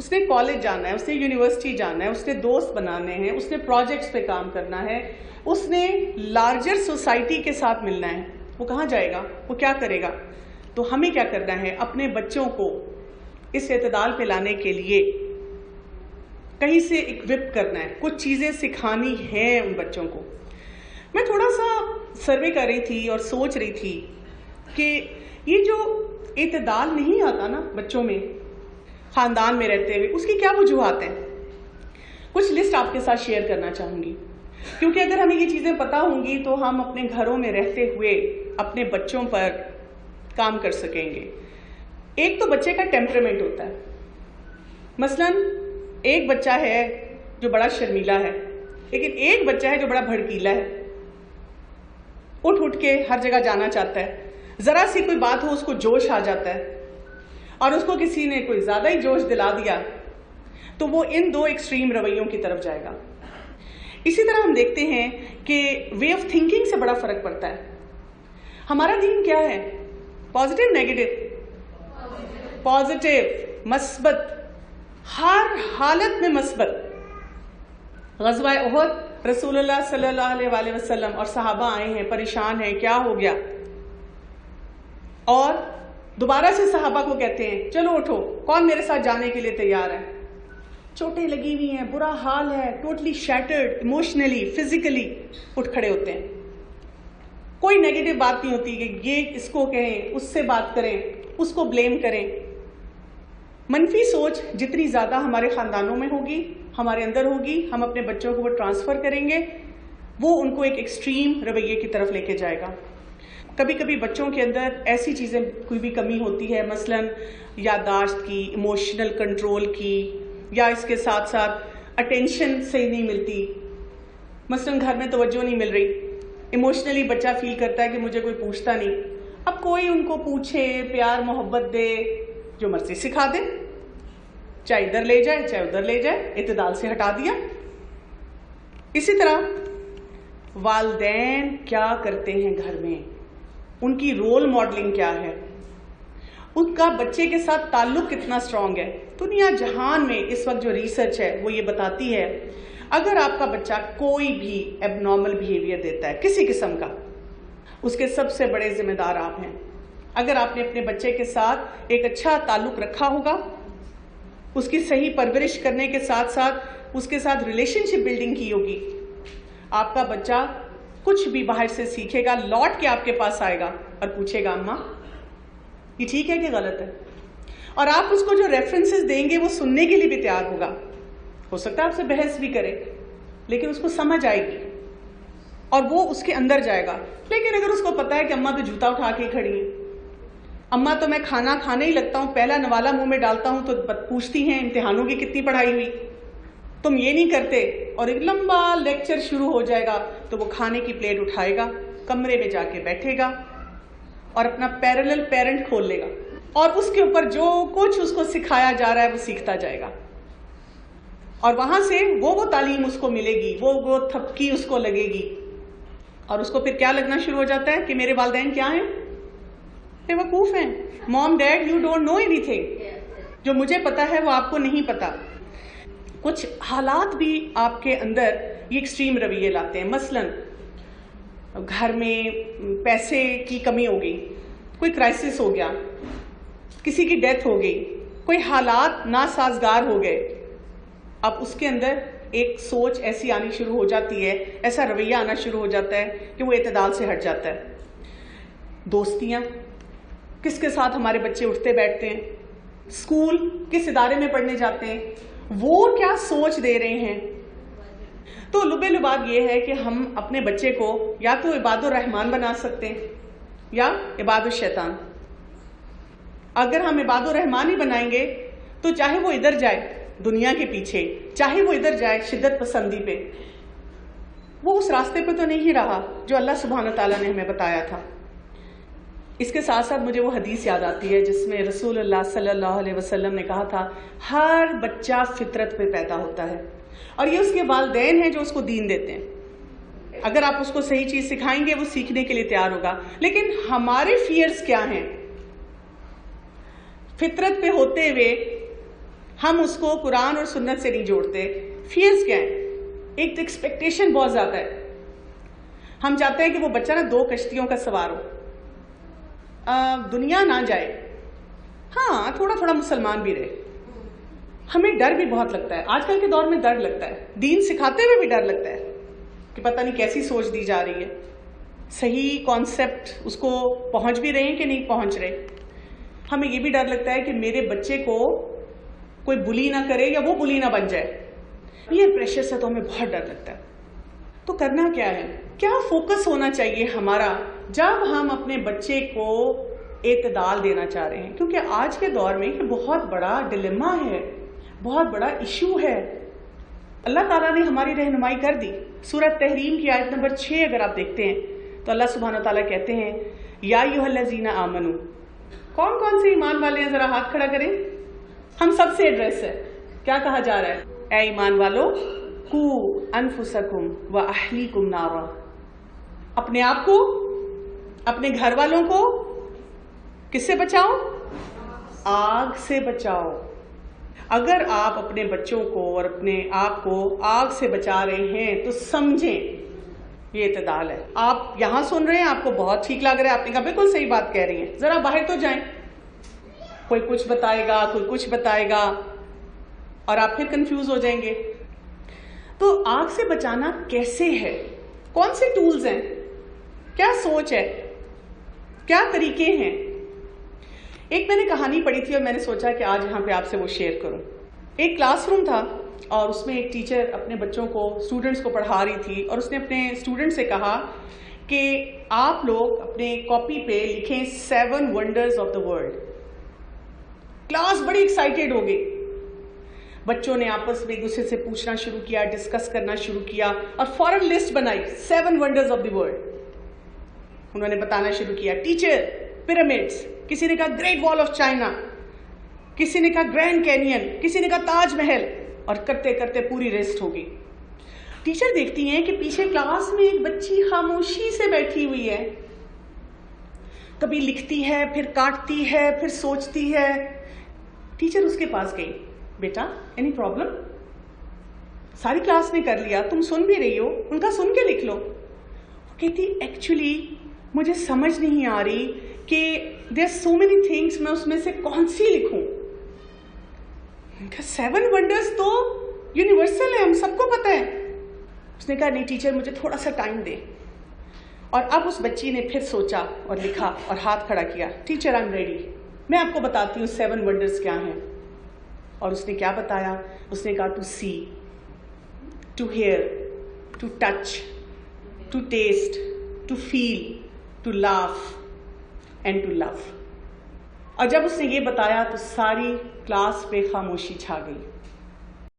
اس نے کالج جانا ہے, اس نے یونیورسٹی جانا ہے, اس نے دوست بنانے ہیں, اس نے پروجیکٹس پہ کام کرنا ہے, اس نے لارجر سوسائٹی کے ساتھ ملنا ہے, وہ کہاں جائے گا, وہ کیا کرے گا؟ تو ہمیں کیا کرنا ہے, اپنے بچوں کو اس اعتدال پہ لانے کے لیے کہیں سے اکوپ کرنا ہے, کچھ چیزیں سکھانی ہیں ان بچوں کو. میں تھوڑا سا سروے کر رہی تھی اور سوچ رہی تھی کہ یہ جو اعتدال نہیں آتا نا بچوں میں خاندان میں رہتے ہوئے, اس کی کیا وجوہات ہیں. کچھ لسٹ آپ کے ساتھ شیئر کرنا چاہوں گی, کیونکہ اگر ہمیں یہ چیزیں پتہ ہوں گی تو ہم اپنے گھروں میں رہتے ہوئے اپنے بچوں پر کام کر سکیں گے. ایک تو بچے کا ٹیمپرامنٹ ہوتا ہے. مثلاً ایک بچہ ہے جو بڑا شرمیلا ہے, لیکن ایک بچہ ہے جو بڑا بھڑکیلا ہے, اٹھ کے ہر جگہ جانا چاہتا ہے, ذرا سی کوئی بات ہو اس کو جوش آ جاتا ہے, اور اس کو کسی نے کوئی زیادہ ہی جوش دلا دیا تو وہ ان دو ایکسٹریم رویوں کی طرف جائے گا. اسی طرح ہم دیکھتے ہیں کہ وے آف تھنکنگ سے بڑا فرق پڑتا ہے. ہمارا دین کیا ہے؟ Positive, negative? پازیٹیو, مثبت, ہر حالت میں مثبت. غزوہ احد رسول اللہ صلی اللہ علیہ وآلہ وسلم اور صحابہ آئے ہیں, پریشان ہیں, کیا ہو گیا, اور دوبارہ سے صحابہ کو کہتے ہیں چلو اٹھو, کون میرے ساتھ جانے کے لیے تیار ہے؟ چوٹیں لگی ہوئی ہیں, برا حال ہے, ٹوٹلی شیٹرڈ, ایموشنلی, فزیکلی. اٹھ کھڑے ہوتے ہیں. کوئی نیگیٹو بات نہیں ہوتی کہ یہ اس کو کہیں, اس سے بات کریں, اس کو بلیم کریں. منفی سوچ جتنی زیادہ ہمارے خاندانوں میں ہوگی, ہمارے اندر ہوگی, ہم اپنے بچوں کو وہ ٹرانسفر کریں گے, وہ ان کو ایک ایکسٹریم رویے کی طرف لے کے جائے گا. کبھی کبھی بچوں کے اندر ایسی چیزیں کوئی بھی کمی ہوتی ہے, مثلاً یادداشت کی, ایموشنل کنٹرول کی, یا اس کے ساتھ ساتھ اٹینشن صحیح نہیں ملتی, مثلاً گھر میں توجہ نہیں مل رہی, ایموشنلی بچہ فیل کرتا ہے کہ مجھے کوئی پوچھتا نہیں. اب کوئی ان کو پوچھے, پیار محبت دے, جو مرضی سکھا دے, چاہے ادھر لے جائے چاہے ادھر لے جائے, اعتدال سے ہٹا دیا. اسی طرح والدین کیا کرتے ہیں گھر میں, ان کی رول ماڈلنگ کیا ہے, ان کا بچے کے ساتھ تعلق کتنا اسٹرانگ ہے. دنیا جہان میں اس وقت جو ریسرچ ہے وہ یہ بتاتی ہے اگر آپ کا بچہ کوئی بھی ایب نارمل بیہیویئر دیتا ہے کسی قسم کا, اس کے سب سے بڑے ذمہ دار آپ ہیں. اگر آپ نے اپنے بچے کے ساتھ ایک اچھا تعلق رکھا ہوگا, اس کی صحیح پرورش کرنے کے ساتھ ساتھ اس کے ساتھ ریلیشن شپ بلڈنگ کی ہوگی, آپ کا بچہ کچھ بھی باہر سے سیکھے گا, لوٹ کے آپ کے پاس آئے گا اور پوچھے گا اماں یہ ٹھیک ہے کہ غلط ہے, اور آپ اس کو جو ریفرنسز دیں گے وہ سننے کے لیے بھی تیار ہوگا. ہو سکتا ہے آپ سے بحث بھی کرے, لیکن اس کو سمجھ آئے گی اور وہ اس کے اندر جائے گا. لیکن اگر اس کو پتا ہے کہ اماں تو جوتا اٹھا کے کھڑی ہیں, اماں تو میں کھانا کھانے ہی لگتا ہوں, پہلا نوالا منہ میں ڈالتا ہوں تو پوچھتی ہیں امتحانوں کی کتنی پڑھائی ہوئی, تم یہ نہیں کرتے, اور ایک لمبا لیکچر شروع ہو جائے گا, تو وہ کھانے کی پلیٹ اٹھائے گا, کمرے میں جا کے بیٹھے گا اور اپنا پیرلل پیرنٹ کھول لے گا, اور اس کے اوپر جو کچھ اس کو سکھایا جا رہا ہے وہ سیکھتا جائے گا. اور وہاں سے وہ تعلیم اس کو ملے گی, وہ تھپکی اس کو لگے گی, اور اس کو پھر کیا لگنا شروع ہو جاتا ہے کہ میرے والدین کیا ہیں, بے وقوف ہیں. Mom dad you don't know anything, جو مجھے پتا ہے وہ آپ کو نہیں پتا. کچھ حالات بھی آپ کے اندر یہ ایکسٹریم رویے لاتے ہیں. مثلاً گھر میں پیسے کی کمی ہو گئی, کوئی کرائسس ہو گیا, کسی کی ڈیتھ ہو گئی, کوئی حالات ناسازگار ہو گئے, اب اس کے اندر ایک سوچ ایسی آنی شروع ہو جاتی ہے, ایسا رویہ آنا شروع ہو جاتا ہے کہ وہ اعتدال سے ہٹ جاتا ہے. دوستیاں, کس کے ساتھ ہمارے بچے اٹھتے بیٹھتے ہیں, اسکول کس ادارے میں پڑھنے جاتے ہیں, وہ کیا سوچ دے رہے ہیں. تو لب لباب یہ ہے کہ ہم اپنے بچے کو یا تو عباد الرحمن بنا سکتے ہیں یا عباد الشیطان. اگر ہم عباد الرحمن ہی بنائیں گے تو چاہے وہ ادھر جائے دنیا کے پیچھے, چاہے وہ ادھر جائے شدت پسندی پہ, وہ اس راستے پہ تو نہیں رہا جو اللہ سبحانہ تعالیٰ نے ہمیں بتایا تھا. اس کے ساتھ ساتھ مجھے وہ حدیث یاد آتی ہے جس میں رسول اللہ صلی اللہ علیہ وسلم نے کہا تھا ہر بچہ فطرت پہ پیدا ہوتا ہے, اور یہ اس کے والدین ہیں جو اس کو دین دیتے ہیں. اگر آپ اس کو صحیح چیز سکھائیں گے وہ سیکھنے کے لیے تیار ہوگا. لیکن ہمارے فیئرز کیا ہیں؟ فطرت پہ ہوتے ہوئے ہم اس کو قرآن اور سنت سے نہیں جوڑتے. فیئرز کیا ہیں؟ ایک تو ایکسپیکٹیشن بہت زیادہ ہے. ہم چاہتے ہیں کہ وہ بچہ نا 2 کشتیوں کا سوار ہو, دنیا نہ جائے, ہاں تھوڑا تھوڑا مسلمان بھی رہے. ہمیں ڈر بھی بہت لگتا ہے, آج کل کے دور میں ڈر لگتا ہے, دین سکھاتے ہوئے بھی ڈر لگتا ہے کہ پتہ نہیں کیسی سوچ دی جا رہی ہے, صحیح کانسیپٹ اس کو پہنچ بھی رہے ہیں کہ نہیں پہنچ رہے. ہمیں یہ بھی ڈر لگتا ہے کہ میرے بچے کو کوئی بلی نہ کرے یا وہ بلی نہ بن جائے. پیئر پریشر سے تو ہمیں بہت ڈر لگتا ہے. تو کرنا کیا ہے, کیا فوکس ہونا چاہیے ہمارا جب ہم اپنے بچے کو اعتدال دینا چاہ رہے ہیں؟ کیونکہ آج کے دور میں یہ بہت بڑا ڈیلیما ہے, بہت بڑا ایشو ہے. اللہ تعالیٰ نے ہماری رہنمائی کر دی. سورہ تحریم کی آیت نمبر 6 اگر آپ دیکھتے ہیں تو اللہ سبحانہ تعالیٰ کہتے ہیں یا ایھا الذین آمنو. کون کون سے ایمان والے ہیں؟ ذرا ہاتھ کھڑا کریں. ہم سب سے ایڈریس ہے. کیا کہا جا رہا ہے؟ اے ایمان والو قوا انفسکم واہلیکم نارا. اپنے آپ کو, اپنے گھر والوں کو کس سے بچاؤ؟ آگ سے بچاؤ. اگر آپ اپنے بچوں کو اور اپنے آپ کو آگ سے بچا رہے ہیں تو سمجھیں یہ اعتدال ہے. آپ یہاں سن رہے ہیں, آپ کو بہت ٹھیک لگ رہا ہے, آپ نے کہا بالکل صحیح بات کہہ رہی ہیں, ذرا باہر تو جائیں. کوئی کچھ بتائے گا, کوئی کچھ بتائے گا, اور آپ پھر کنفیوز ہو جائیں گے. تو آگ سے بچانا کیسے ہے؟ کون سے ٹولز ہیں؟ کیا سوچ ہے؟ کیا طریقے ہیں؟ ایک میں نے کہانی پڑھی تھی اور میں نے سوچا کہ آج یہاں پہ آپ سے وہ شیئر کروں. ایک کلاس روم تھا اور اس میں ایک ٹیچر اپنے بچوں کو, اسٹوڈنٹس کو پڑھا رہی تھی, اور اس نے اپنے اسٹوڈنٹ سے کہا کہ آپ لوگ اپنے کاپی پہ لکھیں 7 wonders of the world. Class بڑی ایکسائٹیڈ ہو گئی. بچوں نے آپس میں ایک دوسرے سے پوچھنا شروع کیا, ڈسکس کرنا شروع کیا, اور فوراً لسٹ بنائی 7 ونڈرز آف دی ورلڈ. انہوں نے بتانا شروع کیا, ٹیچر پیرامڈس, کسی نے کہا گریٹ وال آف چائنا, کسی نے کہا گرینڈ کینین, کسی نے کہا تاج محل, اور کرتے کرتے پوری لسٹ ہوگی. ٹیچر دیکھتی ہیں کہ پیچھے کلاس میں ایک بچی خاموشی سے بیٹھی ہوئی ہے, کبھی لکھتی ہے, پھر کاٹتی ہے, پھر سوچتی ہے. ٹیچر اس کے پاس گئی, بیٹا اینی پرابلم؟ ساری کلاس نے کر لیا, تم سن بھی رہی ہو, ان کا سن کے لکھ لو. وہ کہتی ایکچولی مجھے سمجھ نہیں آ رہی کہ دیر سو مینی تھنگس, میں اس میں سے کون سی لکھوں. 7 ونڈرز تو یونیورسل ہے, ہم سب کو پتہ ہے. اس نے کہا نہیں ٹیچر مجھے تھوڑا سا ٹائم دے. اور اب اس بچی نے پھر سوچا اور لکھا اور ہاتھ کھڑا کیا, ٹیچر آئی ایم ریڈی, میں آپ کو بتاتی ہوں 7 ونڈرز کیا ہیں. اور اس نے کیا بتایا؟ اس نے کہا to see, to hear, to touch, to taste, to feel, to laugh and to love. اور جب اس نے یہ بتایا تو ساری کلاس پہ خاموشی چھا گئی.